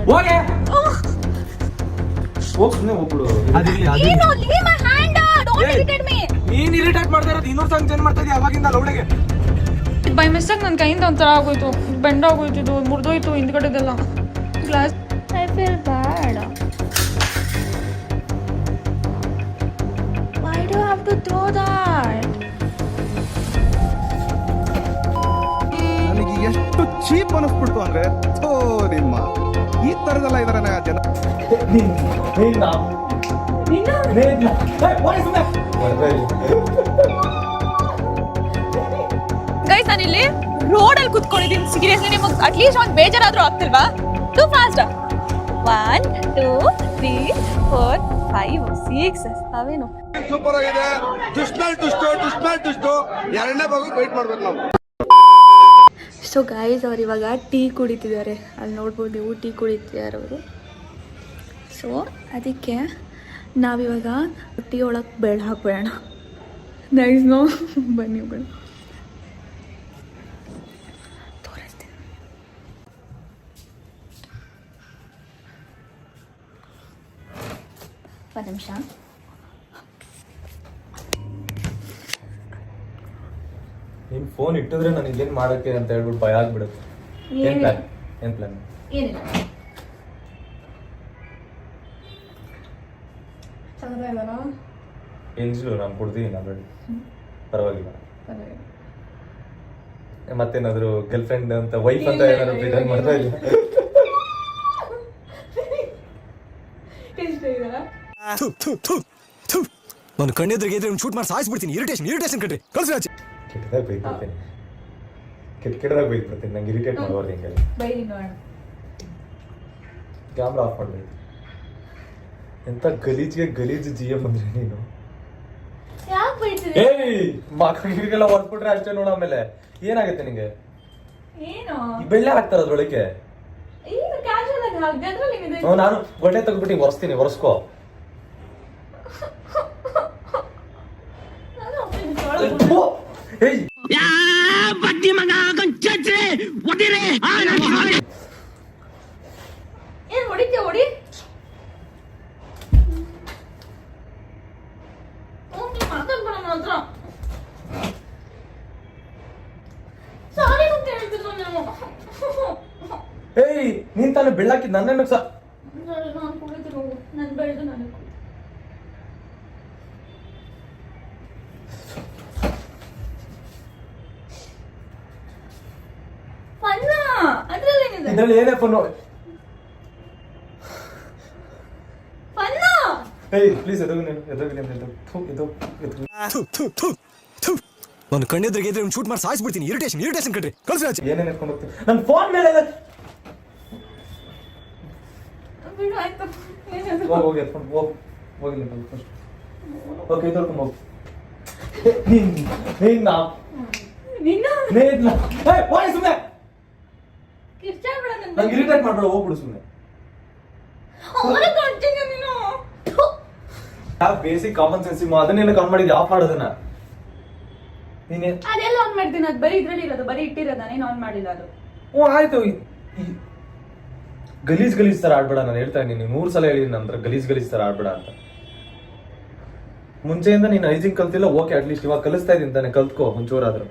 ಹೋಗೆ ಹೋಗ್ ಸುಮ್ಮನೆ ಹೋಗ್ಬಿಡು. ನೀನ್ ಇರಿಟೇಟ್ ಮಾಡ್ತಾ ಇರೋದು ಇನ್ನೂರು ಸಾಂಗ್ ಚೇಂಜ್ ಮಾಡ್ತಾ ಇದೀಯ ಅವಾಗಿಂದ ಲೌಡೆಗೆ. ಬೈ ಮಿಸ್ಟೇಕ್ ನನ್ನ ಕೈಯಿಂದ ಒಂಥರ ಆಗೋಯ್ತು, ಬೆಂಡ್ ಆಗೋಯ್ತು, ಇದು ಮುರಿದೋಯ್ತು ಹಿಂದ್ಗಡೆದೆಲ್ಲ glass. I feel bad. Why do have to throw that? ನನಗೆ ಎಷ್ಟು ಚೀಪ್ ಅನಿಸ್ಬಿಡ್ತು ಅಂದ್ರೆ ನಿಮ್ಮ ಈ ತರದೆಲ್ಲ ಇದಾರೆ ಜನ. ಗೈಸ್ ನಾನಿಲ್ಲಿ ರೋಡಲ್ಲಿ ಕುತ್ಕೊಂಡಿದ್ದೀನಿ. ಸೀರಿಯಸ್ಲಿ ನಿಮಗೆ ಅಟ್ಲೀಸ್ಟ್ ಒಂದು ಬೇಜಾರಾದ್ರೂ ಆಗ್ತಿಲ್ವಾ? Two fast. 1 2 3 4 5 6 ಅವೇನು ಸೂಪರ್ ಆಗಿದೆ. ದುಷ್ಟು ಎರಡನೇ ಭಾಗ ವೇಟ್ ಮಾಡ್ಬೇಕು ನಾವು. ಸೊ ಗೈಸ್ ಅವ್ರು ಇವಾಗ ಟೀ ಕುಡಿತಿದ್ದಾರೆ, ಅಲ್ಲಿ ನೋಡ್ಬೋದು ನೀವು, ಟೀ ಕುಡಿತಿದ್ದಾರೆ ಅವರು. ಸೊ ಅದಕ್ಕೆ ನಾವಿವಾಗ ಟೀ ಒಳಗೆ ಬೆಳೆ ಹಾಕ್ಬೇಡ. ನೈಸ್ ನೋ, ಬನ್ನಿ ಬೇಡ ತೋರಿಸ್ತೀನಿ. ಒಂದು ನಿಮಿಷ. ನೀನ್ ಫೋನ್ ಇಟ್ಟಿದ್ರೆ ನಾನು ಇಲ್ಲೇನ್ ಮಾಡಕ್ಕೆ ಅಂತ ಹೇಳ್ಬಿಟ್ಟು ಭಯ ಆಗ್ಬಿಡುತ್ತೆ. ಏನ್ ಪ್ಲಾನ್? ಏನಿಲ್ಲ. ಎಲ್ಜಿಲು ನಾನು ಕೊಡ್ತೀನಿ ಆಲ್ರೆಡಿ, ಪರವಾಗಿಲ್ಲ. ಮತ್ತೇನಾದ್ರು ಗರ್ಲ್ ಫ್ರೆಂಡ್ ಅಂತ ವೈಫ್ ಅಂತ ಏನಾದ್ರು ಪ್ರಿಟೆಂಡ್ ಮಾಡ್ತಾ ಇಲ್ಲ? ನಾನು ಕಣ್ಣೆದ್ರಿಗೆ ಇದ್ರೆ ಶೂಟ್ ಮಾಡಿ ಸಾಯಿಸ್ಬಿಡ್ತೀನಿ. ಇರಿಟೇಷನ್ ಕಟ್ರಿ ಕಳ್ಸಿ ಆಚೆ. ಕೆಟ್ಟದಾಗ ಬೈದ್ಬಿಡ್ತೀನಿ, ಕೆಟ್ಟದಾಗ ಬೈದ್ಬಿಡ್ತೀನಿ. ನಂಗೆ ಇರಿಟೇಟ್ ಮಾಡೋರು ಹಿಂಗೆಲ್ಲ. ಕ್ಯಾಮ್ರಾ ಆಫ್ ಮಾಡ್ಬೇಕು. ಎಂತ ಗಲೀಜು ಜಿಎಂ ಅಂದ್ರೆ ನೀನು. ಏಯ್ ಮಕ್ಕಳಿಗೆಲ್ಲ ಹೊರ್ಬಿಟ್ರೆ ಅಷ್ಟೇ ನೋಡ. ಆಮೇಲೆ ಏನಾಗುತ್ತೆ ನಿಂಗೆ? ಬೆಳ್ಳೆ ಹಾಕ್ತಾರ ಅದ್ರೊಳಗೆ. ನಾನು ಗೊಡ್ಡೆ ತೆಗ್ದ್ಬಿಟ್ಟು ಒರೆಸ್ತೀನಿ, ಒರೆಸ್ಕೋ. ಏಯ್ ನೀನ್ ತಾನೇ ಬೆಳ್ಳಾಕಿದ್ ನನ್ನ ಸಹ. ಇದ್ರಲ್ಲಿ ಏನೇ ಫೋನ್? ಏಯ್ ಪ್ಲೀಸ್ ಎದೋಗಿ ನಾನು ಕಣ್ಣೆದ್ರಿಗೆ ಇದ್ರೆ ಶೂಟ್ ಮಾಡಿ ಸಾಯಿಸ್ಬಿಡ್ತೀನಿ. ಇರಿಟೇಷನ್ ಕಟ್ರಿ ಕಳ್ಸಿ ಆಚೆ. ಏನೇನು ಎತ್ಕೊಂಡು ಹೋಗ್ತೀನಿ ನನ್ನ ಫೋನ್ ಮೇಲೆ. ಹೋಗಿ ಎತ್ಕೊಂಡು ಹೋಗಿ ಓಕೆ ತೊಳ್ಕೊಂಡು ಹೋಗಿ. ನಂಗೆ ಇರಿಟೇಟ್ ಮಾಡ್ಬೇಡ, ಹೋಗ್ಬಿಡು ಸುಮ್ಮನೆ. ಯಾವ ಬೇಸಿಕ್ ಕಾಮನ್ ಸೆನ್ಸ್ ಅದನ್ನೆಲ್ಲ ಕೌಂಟ್ ಮಾಡಿದ್ವಿ ಆಫ್ ಮಾಡೋದನ್ನ. ನೀನೇ ಅದೆಲ್ಲ ಆನ್ ಮಾಡ್ತೀನಿ, ಅದು ಬರೀ ಇದ್ರಲ್ಲಿ ಇರೋದು, ಬರೀ ಇಟ್ಟಿರೋದ, ನೀನು ಆನ್ ಮಾಡಿಲ್ಲ ಅದು. ಆಯ್ತು. ಗಲೀಜ್ ತರ ಆಡ್ಬೇಡ. ನಾನು ಹೇಳ್ತಾ ಇದ್ದೀನಿ 100 ಸಲ ಹೇಳಿದೀನಿ ನಂತರ ಗಲೀಜ್ ತರ ಆಡ್ಬೇಡ ಅಂತ. ಮುಂಚೆಯಿಂದ ನೀನು ಹೈಜಿಂಗ್ ಕಲ್ತಿಲ್ಲ, ಓಕೆ ಅಟ್ಲೀಸ್ಟ್ ಇವಾಗ ಕಲಿಸ್ತಾ ಇದೀನಿ ತಾನೆ, ಕಲ್ತ್ಕೋ ಒಂಚೂರಾದ್ರು.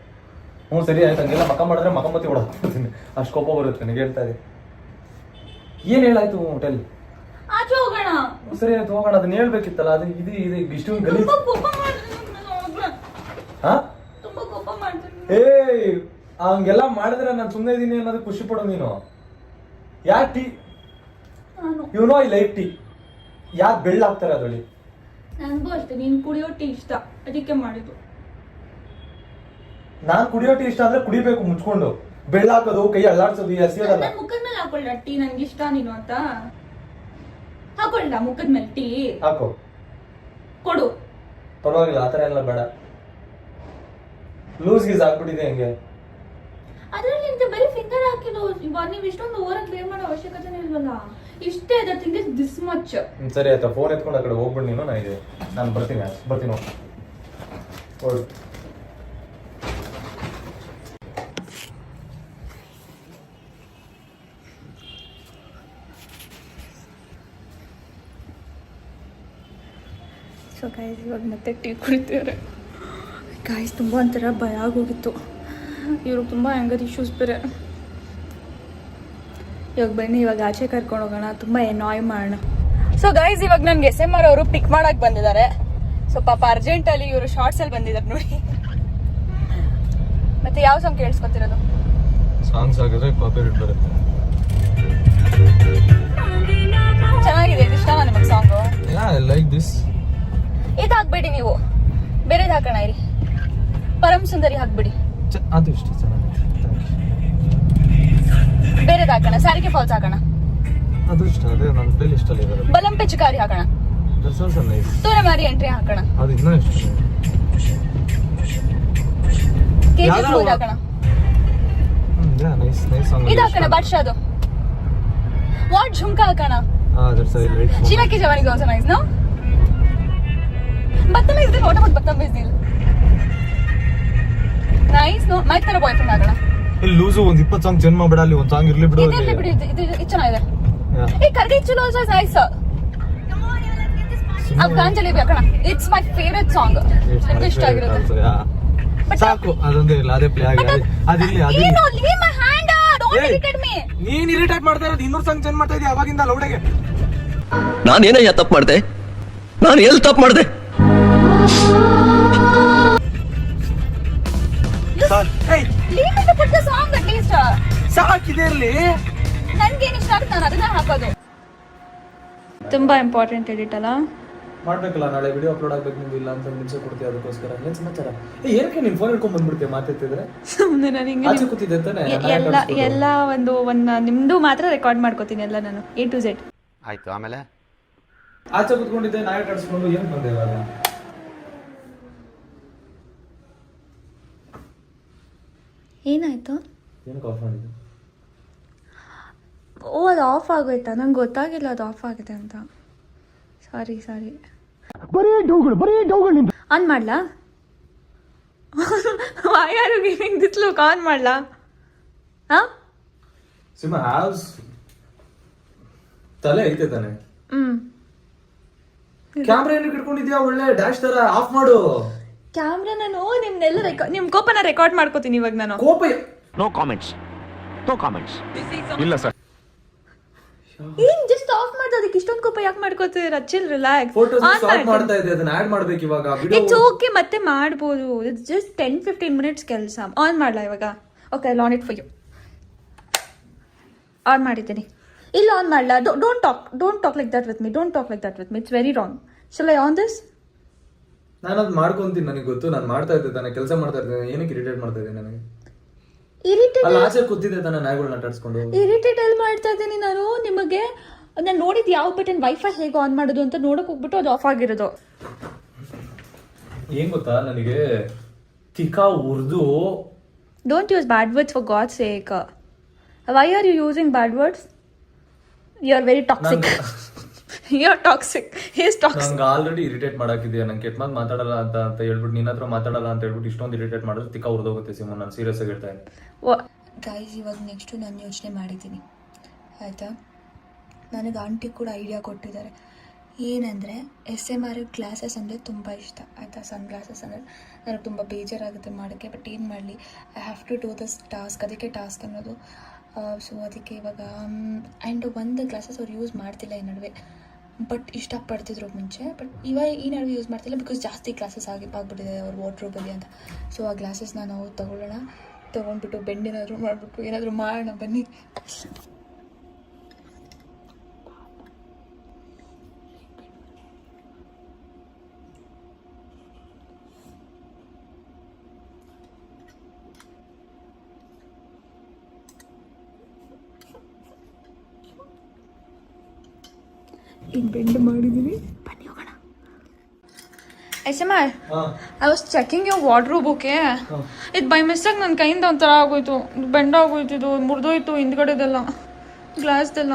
ಸರಿ ಆಯ್ತು. ಹಂಗೆಲ್ಲ ಮಕ್ಕ ಮಾಡಿದ್ರೆ ಮಕ್ಕಮ್ಮತ್ತಿ ಹೊಡ್ತೀನಿ, ಅಷ್ಟು ಕೋಪ ಬರುತ್ತೆ ನನಗೆ. ಹೇಳ್ತಾ ಇದೆ ಏನ್ ಹೇಳಾಯ್ತು ಹೋಟೆಲ್? ಸರಿ ಆಯ್ತು ಹೋಗೋಣ. ಅದನ್ನ ಹೇಳ್ಬೇಕಿತ್ತಲ್ಲ. ಅದು ಇದು ಇಷ್ಟು ಗಲೀಜ್. ಏಯ್ ಹಂಗೆಲ್ಲ ಮಾಡಿದ್ರೆ ನಾನು ಸುಮ್ಮನೆ ಇದೀನಿ ಅನ್ನೋದು ಖುಷಿ ಪಡೋ ನೀನು. ಯಾಕೆ tea you know I like tea. ಯಾಕೆ ಬೆಳ್ಳ ಹಾಕ್ತಾರೆ ಅದ್ರಲ್ಲಿ? ನನಗೂ ಅಷ್ಟೇ, ನೀನ್ ಕುಡಿಯೋ ಟೀ ಇಷ್ಟ, ಅದಕ್ಕೆ ಮಾಡಿದ್ದು. ನಾನ್ ಕುಡಿಯೋ ಟೀ ಇಷ್ಟ ಅಂದ್ರೆ ಕುಡಿಬೇಕು ಮುಚ್ಕೊಂಡು. ಬೆಳ್ಳ ಹಾಕೋದು, ಕೈ ಅಲ್ಲಾಡ್ಸೋದು ಹಸಿಯೋದಲ್ಲ. ಮುಖದ ಮೇಲೆ ಹಾಕೊಳ್ಳ ಟೀ, ನನ್ಗೆ ಇಷ್ಟ ನೀನು ಅಂತ ಹಾಕೊಳ್ಳ. ಮುಖದ ಮೇಲೆ ಟೀ ಹಾಕೋ, ಕೊಡು. ಪರವಾಗಿಲ್ಲ, ಆತರ ಎಲ್ಲ ಬೇಡ. ಲೂಸ್ ಗೀಸ್ ಹಾಕ್ಬಿಟ್ಟಿದೆ ಹಂಗೆ. ಅದ್ರಲ್ಲಿ ಅಂತ ಬರೀ ಫಿಂಗರ್ ಹಾಕಿಲ್ಲ. ಇವಾಗ ನೀವು ಇಷ್ಟೊಂದು ಓವರ್ ಕ್ಲಿಯರ್ ಮಾಡೋ ಅವಶ್ಯಕತೆ ಇಲ್ವಲ್ಲ. ಇಷ್ಟೇ that thing is this much. ಸರಿ ಆಯ್ತಾ, ಫೋನ್ ಎತ್ಕೊಂಡು ಆ ಕಡೆ ಹೋಗ್ಬಿಡು ನೀನು. ನಾನು ಬರ್ತೀನಿ ಹೊರಡು. ಸೊ ಗಾಯ್ಸ್ ಇವಾಗ ಮತ್ತೆ ಟೀ ಕುಡಿತಿದ್ದಾರೆ. ಗಾಯ್ಸ್ ತುಂಬ ಒಂಥರ ಭಯ ಆಗೋಗಿತ್ತು. ಇವ್ರಿಗೆ ತುಂಬ ಹ್ಯಾಂಗರ್ ಇಶ್ಯೂಸ್ ಬೇರೆ. ಇವಾಗ ಬನ್ನಿ ಇವಾಗ ಆಚೆ ಕರ್ಕೊಂಡು ಹೋಗೋಣ, ತುಂಬ ಎನಾಯ್ ಮಾಡೋಣ. ಸೊ ಗೈಸ್ ಇವಾಗ ನನ್ಗೆ SMR ಅವರು ಪಿಕ್ ಮಾಡಕ್ ಬಂದಿದ್ದಾರೆ. ಸೊ ಪಾಪ ಅರ್ಜೆಂಟಲ್ಲಿ ಇವರು ಶಾರ್ಟ್ಸಲ್ಲಿ ಬಂದಿದ್ದಾರೆ ನೋಡಿ. ಮತ್ತೆ ಯಾವ ಸಾಂಗ್ ಕೇಳಿಸ್ಕೊತಿರೋದು? ಸಾಂಗ್ಸ್ ಆಗಿದ್ರೆ ಕಾಪಿರೈಟ್ ಬರುತ್ತೆ. ಚೆನ್ನಾಗಿದೆ, ಇದು ಇಷ್ಟನಾ ನಿಮಗೆ ಸಾಂಗು? I like this. ಇದು ಹಾಕ್ಬೇಡಿ ನೀವು, ಬೇರೆದು ಹಾಕೋಣ ಇರಿ. ಪರಂ ಸುಂದರಿ ಹಾಕ್ಬಿಡಿ, ಅದು ಇಷ್ಟ ಚೆನ್ನಾಗಿದೆ. ಬೇರೆದು ಹಾಕೋಣ. ಸಾರಿಗೆ ಫಾಲ್ಸ್ ಹಾಕೋಣ, ಅದು ಇಷ್ಟ, ಅದೇ ನನ್ನ ಪ್ಲೇ ಲಿಸ್ಟ್ ಅಲ್ಲಿ ಇದೆ. ಬಲಂ ಪೆಚುಕಾರಿ ಹಾಕೋಣ, ದಟ್ಸ್ ಆಲ್ಸೋ ನೈಸ್. ತೂರ ಮಾರಿ ಎಂಟ್ರಿ ಹಾಕೋಣ, ಅದು ಇನ್ನೂ ಇಷ್ಟ. KGF ಮೂವಿ ಹಾಕೋಣ, ನೈಸ್ ನೈಸ್ ಸಾಂಗ್. ಇದು ಹಾಕೋಣ ಬಾದ್ಶಾದು. ವಾಟ್ ಝುಮ್ಕಾ ಹಾಕೋಣ. That's I like. Shiva ki Jawani is also nice no. Badtameez Dil होता बहुत बदतमीज दिल नाइस नो ಮೈಕ್ ತರ ಬಾಯ್ ಫ್ರೆಂಡ್ ಆಗೋಣ. ಇಲ್ಲಿ ಲೂಸು ಒಂದು 20 ಸಾಂಗ್ ಜನ್ಮ ಬಿಡ, ಅಲ್ಲಿ ಒಂದು ಸಾಂಗ್ ಇರ್ಲಿ ಬಿಡು. ಇದೆಲ್ಲ ಬಿಡಿ, ಇದು ಚೆನ್ನಾಗಿದೆ. ಏ ಕರ್ಗೆ ಚಲೋ also is nice. Afghan jalebi ಹಾಕೋಣ, ಇಟ್ಸ್ ಮೈ ಫೇವರೇಟ್ ಸಾಂಗ್. ನನಗೆ ಇಷ್ಟ ಆಗಿರೋದು ಸಾಕು, ಅದೊಂದೇ ಇಲ್ಲ, ಅದೇ ಪ್ಲೇ ಆಗಿದೆ. ಅದಿಲ್ಲಿ ಅದಿಲ್ಲಿ. ಏನು leave my hand, don't irritate me. ನೀನ್ ಇರಿಟೇಟ್ ಮಾಡ್ತಾ ಇರೋದು 200 ಸಾಂಗ್ ಜನ್ ಮಾಡ್ತಾ ಇದೀಯ ಅವಾಗಿಂದ ಲೌಡೆಗೆ. ನಾನೇನಯ್ಯ ತಪ್ಪು ಮಾಡ್ದೆ? ನಾನು ಎಲ್ಲಿ ತಪ್ಪು ಮಾಡ್ದೆ? Leave me to put the song at least. ಸಾಕಿದೆ ಇರ್ಲಿ, ನನಗೆ ಏನು ಇಷ್ಟ ಆಗುತ್ತೆ ನಾನು ಅದನ್ನ ಹಾಕೋದು. ತುಂಬಾ ಇಂಪಾರ್ಟೆಂಟ್ ಎಡಿಟ್ ಅಲ್ಲ ಮಾಡ್ಬೇಕಲ್ಲ. ನಾಳೆ ವಿಡಿಯೋ ಅಪ್ಲೋಡ್ ಆಗ್ಬೇಕು, ನಿಮ್ಗೆ ಇಲ್ಲ ಅಂತ ನಿಮಿಷ ಕೊಡ್ತೀವಿ, ಅದಕ್ಕೋಸ್ಕರ. ಏನ್ ಸಮಾಚಾರ? ಏನಕ್ಕೆ ನೀನ್ ಫೋನ್ ಹಿಡ್ಕೊಂಡ್ ಬಂದ್ಬಿಡ್ತೀಯ ಮಾತಾಡ್ತಿದ್ರೆ? ಸುಮ್ಮನೆ ನಾನು ಹಿಂಗೆ ಆಚೆ ಕೂತಿದ್ದೆ ತಾನೆ. ಎಲ್ಲ ಒಂದು ನಿಮ್ದು ಮಾತ್ರ ರೆಕಾರ್ಡ್ ಮಾಡ್ಕೋತೀನಿ ಎಲ್ಲ ನಾನು A to Z. ಆಯ್ತು, ಆಮೇಲೆ ಆಚೆ ಕೂತ್ಕೊಂಡಿದ್ದೆ, ನಾಳೆ ಕಟ್ಸ್ಕೊಂಡು ಏನ್ ಬಂದೆ ಇವಾಗ? ಏನಾಯ್ತು? ಏನಕ್ಕೆ ಆಫ್ ಮಾಡಿದ್ದು? ಓ ಅದು ಆಫ್ ಆಗೋಯ್ತಾ? ನಂಗೆ ಗೊತ್ತಾಗಿಲ್ಲ ಅದು ಆಫ್ ಆಗಿದೆ ಅಂತ. ಸಾರಿ ಆನ್ ಮಾಡ್ಲಾ? Why are you giving this look? On ಮಾಡ್ಲಾ? ಸಿಮಾ ಹ್ಯಾವ್ಸ್ ತಲೆ ಐತೆ ತಾನೆ. ಕ್ಯಾಮ್ರಾ ಏನಕ್ಕೆ ಇಟ್ಕೊಂಡಿದ್ಯಾ? ಒಳ್ಳೆ ಡ್ಯಾಶ್ ತರ ಆಫ್ ಮಾಡು. ಕ್ಯಾಮ್ರಾ ನಾನು ನಿಮ್ನೆಲ್ಲ ನಿಮ್ ಕೋಪನ ರೆಕಾರ್ಡ್ ಮಾಡ್ಕೋತೀನಿ ಇವಾಗ ನಾನು. ಕೋಪ ನೋ ಕಾಮೆಂಟ್ಸ್, ನೋ ಕಾಮೆಂಟ್ಸ್. ಇಲ್ಲ ಸರ್, ಏನ್ ಜಸ್ಟ್ ಆಫ್ ಮಾಡ್ದೆ, ಅದಕ್ಕೆ ಇಷ್ಟೊಂದು ಕೋಪ ಯಾಕೆ ಮಾಡ್ಕೋತೀರಾ? Chill relax. ಫೋಟೋಸ್ ಸ್ಟಾರ್ಟ್ ಮಾಡ್ತಾ ಇದೆ, ಅದನ್ನ ಆಡ್ ಮಾಡ್ಬೇಕು ಇವಾಗ. ವಿಡಿಯೋ ಇಟ್ಸ್ ಓಕೆ, ಮತ್ತೆ ಮಾಡ್ಬೋದು. ಇಟ್ಸ್ ಜಸ್ಟ್ 10-15 ಮಿನಿಟ್ಸ್ ಕೆಲಸ. ಆನ್ ಮಾಡ್ಲಾ ಇವಾಗ? Okay, I on it for you. On ಮಾಡಿದ್ದೀನಿ. ಇಲ್ಲ ಆನ್ ಮಾಡ್ಲಾ? Don't talk like that with me. Don't talk like that with me. It's very wrong. Shall I on this? ನಾನು ಅದು ಮಾಡ್ಕೊಂತೀನಿ, ನನಗೆ ಗೊತ್ತು. ನಾನು ಮಾಡ್ತಾ ಇದ್ದೆ ತಾನೆ, ಕೆಲಸ ಮಾಡ್ತಾ ಇದ್ದೆ. ಏನಕ್ಕೆ ಇರಿಟೇಟ್ ಮಾಡ್ತಾ ಇದ್ದೀನಿ? ನನಗೆ ಇರಿಟೇಟ್ ಅಲ್ಲಿ ಆಚೆ ಕೂತಿದ್ದೆ ತಾನೆ, ನಾಯಿಗಳನ್ನ ಆಟಾಡ್ಸ್ಕೊಂಡು. ಇರಿಟೇಟ್ ಎಲ್ಲಿ ಮಾಡ್ತಾ ಇದ್ದೀನಿ ನಾನು? ನಿಮಗೆ ನಾನು ನೋಡಿದ್ದು ಯಾವ ಬಟನ್ ವೈಫೈ ಹೇಗೆ ಆನ್ ಮಾಡೋದು ಅಂತ ನೋಡಕ್ ಹೋಗ್ಬಿಟ್ಟು ಅದು ಆಫ್ ಆಗಿರೋದು. ಏನ್ ಗೊತ್ತಾ, ನನಗೆ ತಿಕಾ Urdu. Don't use bad words for God's sake. Why are you using bad words? You are very toxic. You are toxic. Is toxic. ನಂಗೆ ಆಲ್ರೆಡಿ ಇರಿಟೇಟ್ ಮಾಡಾಕಿದ್ಯಾ. ನಂಗೆ ಕೆಟ್ಟ ಮಾತು ಮಾತಾಡಲ್ಲ ಅಂತ ಹೇಳ್ಬಿಟ್ಟು, ನಿನ್ನ ಹತ್ರ ಮಾತಾಡಲ್ಲ ಅಂತ ಹೇಳ್ಬಿಟ್ಟು ಇಷ್ಟೊಂದು ಇರಿಟೇಟ್ ಮಾಡಿದ್ರೆ ತಿಕ್ಕ ಉರ್ದೋಗುತ್ತೆ ಸಿಮು. ನಾನು ಸೀರಿಯಸ್ ಆಗಿ ಹೇಳ್ತಾ ಇದ್ದೀನಿ. ಗೈಸ್ ಇವಾಗ ನೆಕ್ಸ್ಟು ನಾನು ಯೋಚನೆ ಮಾಡಿದ್ದೀನಿ ಆಯಿತಾ. ನನಗೆ ಆಂಟಿ ಕೂಡ ಐಡಿಯಾ ಕೊಟ್ಟಿದ್ದಾರೆ. ಏನಂದರೆ SMR ಗ್ಲಾಸಸ್ ಅಂದರೆ ತುಂಬ ಇಷ್ಟ ಆಯಿತಾ. ಸನ್ ಗ್ಲಾಸಸ್ ಅಂದರೆ ನನಗೆ ತುಂಬ ಬೇಜಾರಾಗುತ್ತೆ ಮಾಡೋಕ್ಕೆ. ಬಟ್ ಏನು ಮಾಡಲಿ, I have to do this task. ಅದಕ್ಕೆ ಟಾಸ್ಕ್ ಅನ್ನೋದು. ಸೊ ಅದಕ್ಕೆ ಇವಾಗ ಆ್ಯಂಡ್ ಒಂದು ಗ್ಲಾಸಸ್ ಅವ್ರು ಯೂಸ್ ಮಾಡ್ತಿಲ್ಲ ಈ ನಡುವೆ. ಬಟ್ ಇಷ್ಟಪಡ್ತಿದ್ರು ಮುಂಚೆ, ಬಟ್ ಇವಾಗ ಈ ನಡುವೆ ಯೂಸ್ ಮಾಡ್ತಿಲ್ಲ. ಬಿಕಾಸ್ ಜಾಸ್ತಿ ಗ್ಲಾಸಸ್ ಆಗ್ಬಿಟ್ಟಿದೆ ಅವ್ರ ವಾರ್ಡ್ರೋಬಲ್ಲಿ ಅಂತ. ಸೊ ಆ ಗ್ಲಾಸಸ್ನ ನಾವು ತೊಗೊಂಡ್ಬಿಟ್ಟು ಬೆಂಡ್ ಏನಾದರೂ ಮಾಡಿಬಿಟ್ಟು ಏನಾದರೂ ಮಾಡೋಣ ಬನ್ನಿ. ಈಗ ಬೆಂಡ್ ಮಾಡಿದ್ದೀನಿ, ಬನ್ನಿ ಹೋಗೋಣ. SMR, I was checking your wardrobe, okay? ಇದು ಬೈ ಮಿಸ್ಟೇಕ್ ನನ್ನ ಕೈಯಿಂದ ಒಂಥರ ಆಗೋಯ್ತು, ಬೆಂಡ್ ಆಗೋಯ್ತು, ಇದು ಮುರಿದೋಯ್ತು ಹಿಂದ್ಗಡೆದೆಲ್ಲ, ಗ್ಲಾಸ್ದೆಲ್ಲ.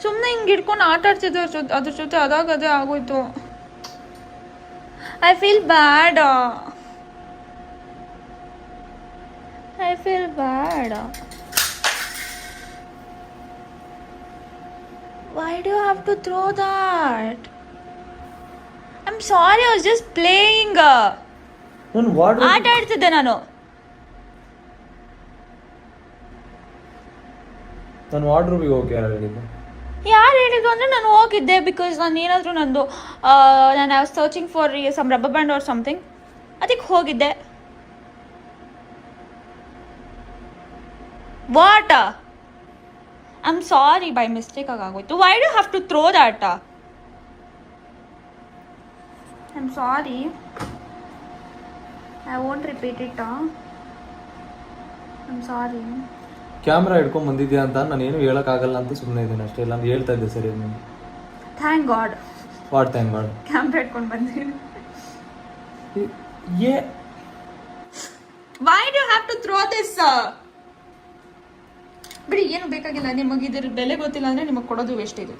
ಸುಮ್ಮನೆ ಹಿಂಗೆ ಇಟ್ಕೊಂಡು ಆಟ ಆಡ್ತಿದ್ದೆ ಅದ್ರ ಜೊತೆ, ಅದೇ ಆಗೋಯ್ತು. I feel bad. Why do you have to throw that? I'm sorry, I was just playing. ನಾನು ವಾರ್ಡ್ ಆಟ ಆಡ್ತಿದ್ದೆ ನಾನು. ರೂಮಿಗೆ ಹೋಗಿ ಯಾರು ಹೇಳಿದ್ದು? ಯಾರು ಹೇಳಿದ್ದು ಅಂದರೆ ನಾನು ಹೋಗಿದ್ದೆ ಬಿಕಾಸ್ ನಾನು ಏನಾದರೂ ನಾನು I was searching for some rubber band or something, ಅದಕ್ಕೆ ಹೋಗಿದ್ದೆ. What? I am sorry, by mistake ಆಗೋಯ್ತು. Why do have to throw that? I am sorry, I won't repeat it. I am sorry. Camera ಹಿಡ್ಕೊಂಡ್ ಬಂದಿದ್ಯಾ ಅಂತ ನಾನು ಏನು ಹೇಳಕ್ಕಾಗಲ್ಲ ಅಂತ ಸುಮ್ಮನೆ ಇದ್ದೀನಿ ಅಷ್ಟೇ. ಇಲ್ಲ ಅಂದ್ರೆ ಹೇಳ್ತಾ ಇದ್ದೆ ಸರಿ. ನೀನು thank god. What thank god? Camera ಹಿಡ್ಕೊಂಡು ಬಂದಿದ್ದೀನಿ. ಏ why do have to throw this? ಬಿಡಿ, ಏನು ಬೇಕಾಗಿಲ್ಲ. ನಿಮಗೆ ಇದ್ರ ಬೆಲೆ ಗೊತ್ತಿಲ್ಲ ಅಂದ್ರೆ ನಿಮಗೆ ಕೊಡೋದು ವೇಸ್ಟ್ ಇದೆ.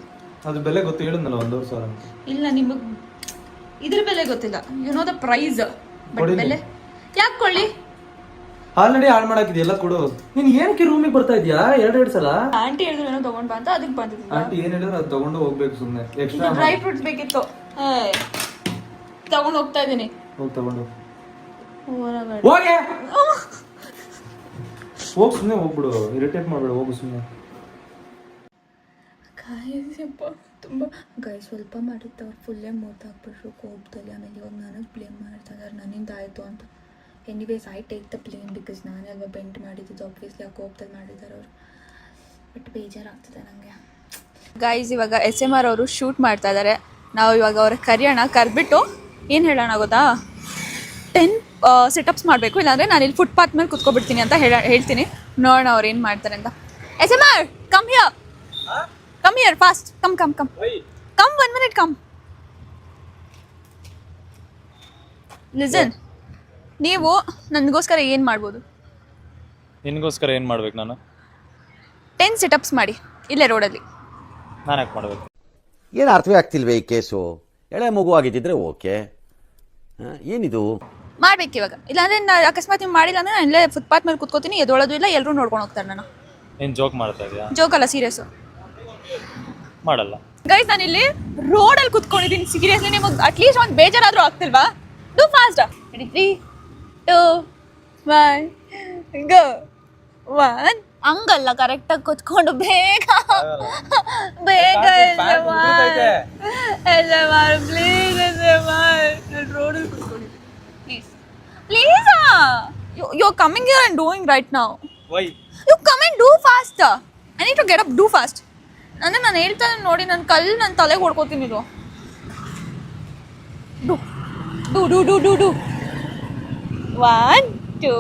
ಅದು ಬೆಲೆ ಗೊತ್ತು ಹೇಳಿದ್ನಲ್ಲ, 1,000 ಅಂತ. ಇಲ್ಲ, ನಿಮಗೆ ಇದ್ರ ಬೆಲೆ ಗೊತ್ತಿಲ್ಲ. You know the price, but ಬೆಲೆ ಯಾಕೆ ಕೊಳ್ಳಿ? ಆಲ್ರೆಡಿ ಆಡ್ ಮಾಡಾಕಿದ್ಯ ಎಲ್ಲ ಕೊಡು. ನೀನ್ ಏನಕ್ಕೆ ರೂಮಿಗೆ ಬರ್ತಾ ಇದ್ಯಾ 2 ಸಲ? ಆಂಟಿ ಹೇಳಿದ್ರು ಏನೋ ತಗೊಂಡ್ ಬಾ ಅಂತ, ಅದಕ್ಕೆ ಬಂದಿದ್ದೆ. ಆಂಟಿ ಏನ್ ಹೇಳಿದ್ರು ಅದು ತಗೊಂಡು ಹೋಗ್ಬೇಕು. ಸುಮ್ಮನೆ ಎಕ್ಸ್ಟ್ರಾ ಡ್ರೈ ಫ್ರೂಟ್ಸ್ ಬೇಕಿತ್ತು, ತಗೊಂಡು ಹೋಗ್ತಾ ಇದ್ದೀನಿ. ಹೋಗಿ ತಗೊಂಡು ಹೊರಗಡೆ ಹೋಗಿ ಹೋಗಿ ಸುಮ್ಮನೆ ಹೋಗ್ಬಿಡು. ಇರಿಟೇಟ್ ಮಾಡ್ಬೇಡ, ಹೋಗು ಸುಮ್ಮನೆ. ಗಾಯಪ್ಪ ತುಂಬ ಗಾಯ ಸ್ವಲ್ಪ ಮಾಡಿದ್ದು ಅವ್ರು ಫುಲ್ಲೇ ಮೂತಾಕ್ಬಿಟ್ರು ಕೋಪದಲ್ಲಿ. ಆಮೇಲೆ ಇವಾಗ ನನಗೆ ಬ್ಲೇಮ್ ಮಾಡ್ತಾ ಇದ್ದಾರೆ ನನ್ನಿಂದ ಆಯಿತು ಅಂತ. Anyways I take the blame because ನಾನೇ ಅಲ್ವಾ ಬೆಂಟ್ ಮಾಡಿದ್ದು. ಆಬ್ವಿಯಸ್ಲಿ ಆ ಕೋಪದಲ್ಲಿ ಮಾಡಿದ್ದಾರೆ ಅವರು. ಬಟ್ ಬೇಜಾರಾಗ್ತದೆ ನನಗೆ. ಗೈಸ್, ಇವಾಗ SMR ಅವರು ಶೂಟ್ ಮಾಡ್ತಾ ಇದ್ದಾರೆ. ನಾವು ಇವಾಗ ಅವ್ರಿಗೆ ಕರೆಯೋಣ. ಕರೆದ್ಬಿಟ್ಟು ಏನು ಹೇಳೋಣ ಗೊತ್ತಾ, 10 ಸಿಟಪ್ಸ್ ಮಾಡಬೇಕು, ಇಲ್ಲಾಂದರೆ ನಾನು ಇಲ್ಲಿ ಫುಟ್ಪಾತ್ ಮೇಲೆ ಕುತ್ಕೊಬಿಡ್ತೀನಿ ಅಂತ ಹೇಳ್ತೀನಿ. ನೋಡೋಣ ಅವ್ರು ಏನು ಮಾಡ್ತಾರೆ ಅಂತ. SMR, come here fast. Come 1 minute, come. Listen, ನೀವು ನನಗೋಸ್ಕರ ಏನು ಮಾಡ್ಬೋದು? ನಿನಗೋಸ್ಕರ ಏನು ಮಾಡ್ಬೇಕು ನಾನು? 10 ಸಿಟಪ್ಸ್ ಮಾಡಿ ಇಲ್ಲೇ ರೋಡಲ್ಲಿ. ನಾನು ಯಾಕೆ ಮಾಡಬೇಕು? ಏನು ಅರ್ಥವೇ ಆಗ್ತಿಲ್ವೇ ಈ ಕೇಸು? ಎಳೆ ಮಗು ಆಗಿದ್ದಿದ್ರೆ ಓಕೆ, ಏನಿದು ಮಾಡ್ಬೇಕು ಇವಾಗ. ಇಲ್ಲಾಂದ್ರೆ ನಾನು ಅಕಸ್ಮಾತ್ ನೀವು ಮಾಡಿಲ್ಲ ಅಂದರೆ ನಾನು ಇಲ್ಲೇ ಫುಟ್ಪಾತ್ ಮೇಲೆ ಕುತ್ಕೋತೀನಿ, ಎದೊಳೋದು ಇಲ್ಲ, ಎಲ್ಲರೂ ನೋಡ್ಕೊಂಡು ಹೋಗ್ತಾರೆ. ನಾನು ಏನು ಜೋಕ್ ಮಾಡ್ತಾ ಇದೆಯಾ? ಜೋಕ್ ಅಲ್ಲ, ಸೀರಿಯಸ್ಸು. ಮಾಡಲ್ಲ ಗೈಸ್, ನಾನು ಇಲ್ಲಿ ರೋಡಲ್ಲಿ ಕುತ್ಕೊಂಡಿದ್ದೀನಿ. ಸೀರಿಯಸ್ಲಿ, ನಿಮಗೆ ಅಟ್ಲೀಸ್ಟ್ ಒಂದು ಬೇಜಾರಾದರೂ ಆಗ್ತಿಲ್ವಾ? Do fast. 3, 2, 1 ಗೋ. 1 ಹಂಗಲ್ಲ, ಕರೆಕ್ಟಾಗಿ ಕುತ್ಕೊಂಡು ಬೇಗ SMR ಪ್ಲೀಸ್. ರೋಡಲ್ಲಿ ಕುತ್ಕೊಂಡಿದ್ದೀನಿ, please. You're coming here and doing right now. Why? You come and do fast. I need to get up, do fast. ನಾನು ಹೇಳ್ತಾನೆ ನೋಡಿ, ನನ್ನ ತಲೆಗೆ ಹೊಡ್ಕೋತೀನಿ. ಇದು do 1 2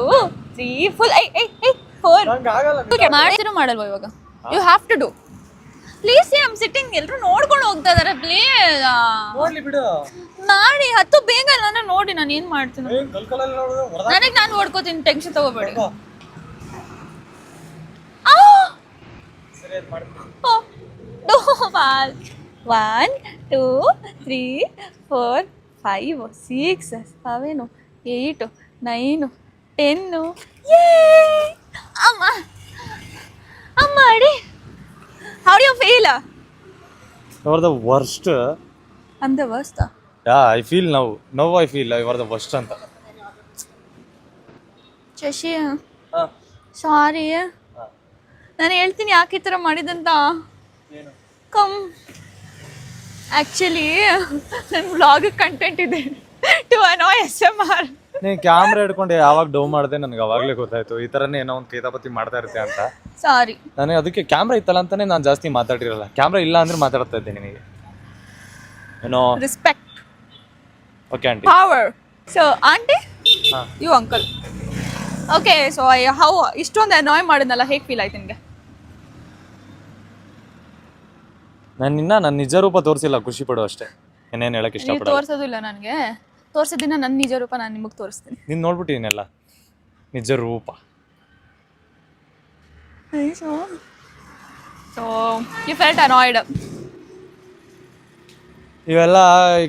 3 ಫುಲ್ 4 ಮಾಡ್ತಿರೋ ಮಾಡಲ್ವಾ ಇವಾಗ? You have to do. Please, I am sitting. ಎಲ್ಲರೂ ನೋಡ್ಕೊಂಡು ಹೋಗ್ತಾ ಇದಾರೆ. ಪ್ಲೀಸ್ ನೋಡ್ಲಿ ಬಿಡು, ಮಾಡಿ. ಹತ್ತು ಬೇಗ. ನಾನು ನೋಡಿ ನಾನು ಏನು ಮಾಡ್ತೀನಿ. ನನಗೆ ನಾನು ಓಡ್ಕೋತೀನಿ, ಟೆನ್ಷನ್ ತಗೋಬೇಡಿ. Do fast. 1 2 3 4 5 6 7 8 9 10. ಅಮ್ಮ ಅಡಿ. How do you feel? You are the worst. I'm the worst. Yeah, I feel now I feel you are the worst ಅಂತ. ಶಶಿ, ಸಾರಿ. ನಾನು ಹೇಳ್ತೀನಿ ಯಾಕೆ ಈ ಥರ ಮಾಡಿದಂತ. ಕಮ್. ಆ್ಯಕ್ಚುಲಿ ನನ್ನ ವ್ಲಾಗ್ ಕಂಟೆಂಟ್ ಇದೆ ಟು ಅನಾಯ್ SMR. ನೀನು ಕ್ಯಾಮ್ರಾ ಹಿಡ್ಕೊಂಡು ಯಾವಾಗ ಡೌ ಮಾಡಿದೆ ನನಗೆ ಅವಾಗಲೇ ಗೊತ್ತಾಯ್ತು ಈ ಥರನೇ ಏನೋ ಒಂದು ಕೈತಾಪತಿ ಮಾಡ್ತಾ ಇರ್ತೀಯ ಅಂತ. ಸಾರಿ. ನನಗೆ ಅದಕ್ಕೆ ಕ್ಯಾಮ್ರಾ ಇತ್ತಲ್ಲ ಅಂತಾನೆ ನಾನು ಜಾಸ್ತಿ ಮಾತಾಡಿರಲ್ಲ. ಕ್ಯಾಮ್ರಾ ಇಲ್ಲ ಅಂದ್ರೆ ಮಾತಾಡ್ತಾ ಇದ್ದೆ ನಿನಗೆ. ಏನೋ respect. Okay aunty. Power. So aunty, you uncle. Okay, so how ಇಷ್ಟೊಂದು ಅನಾಯ್ ಮಾಡಿದ್ನಲ್ಲ, ಹೇಗೆ ಫೀಲ್ ಆಯ್ತು ನಿಮಗೆ? ನನ್ನ ನಿಜ ರೂಪ ತೋರಿಸಿಲ್ಲ, ಖುಷಿ ಪಡು ಅಷ್ಟೇ. ಏನೇನು ಹೇಳಕ್ ನೀವು ಇಷ್ಟಪಡ. ತೋರಿಸೋದಿಲ್ಲ ನನಗೆ. ತೋರಿಸಿದ್ದಿನ ನನ್ನ ನಿಜ ರೂಪ ನಾನು ನಿಮಗೆ ತೋರಿಸ್ತೀನಿ. ನೀನು ನೋಡ್ಬಿಟ್ಟಿದ್ದೀನಲ್ಲ ನಿಜ Roopa. So you felt annoyed. ಇವೆಲ್ಲ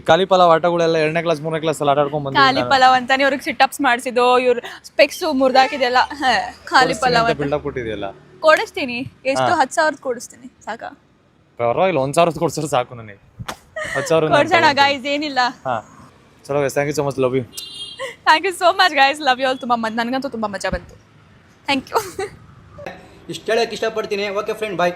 ಖಾಲಿ ಪಲಾವ್ ಆಟಗಳೆಲ್ಲ 2ನೇ ಕ್ಲಾಸ್ 3ನೇ ಕ್ಲಾಸ್ ಅಲ್ಲಿ ಆಟ ಆಡ್ಕೊಂಡ್ ಬಂದಿದ್ದೀನಿ. ಖಾಲಿ ಪಲಾವ್ ಅಂತಾನೆ ಅವ್ರಿಗೆ ಸಿಟಪ್ಸ್ ಮಾಡಿಸಿದ್ದು, ಇವ್ರು ಸ್ಪೆಕ್ಸು ಮುರಿದಾಕಿದೆಲ್ಲ. ಖಾಲಿ ಪಲಾವ್ ಬಿಲ್ಡಪ್ ಕೊಟ್ಟಿದೆಯಲ್ಲ. ಕೊಡಿಸ್ತೀನಿ. ಎಷ್ಟು 10,000 ಕೊಡಿಸ್ತೀನಿ, ಸಾಕಾ? ಪರವಾಗಿಲ್ಲ 1,000 ಕೊಡ್ಸೋರು ಸಾಕು ನನಗೆ. 10,000 ಕೊಡ್ಸೋಣ ಗಾಯ್ಸ್, ಏನಿಲ್ಲ. ಹಾಂ ಚಲೋ guys, thank you so much, love you. Thank you so much guys, love you all. ತುಂಬ ನನಗಂತೂ ತುಂಬ ಮಜಾ ಬಂತು. Thank you. ಇಷ್ಟು ಹೇಳೋಕ್ಕೆ ಇಷ್ಟಪಡ್ತೀನಿ. ಓಕೆ ಫ್ರೆಂಡ್, ಬಾಯ್.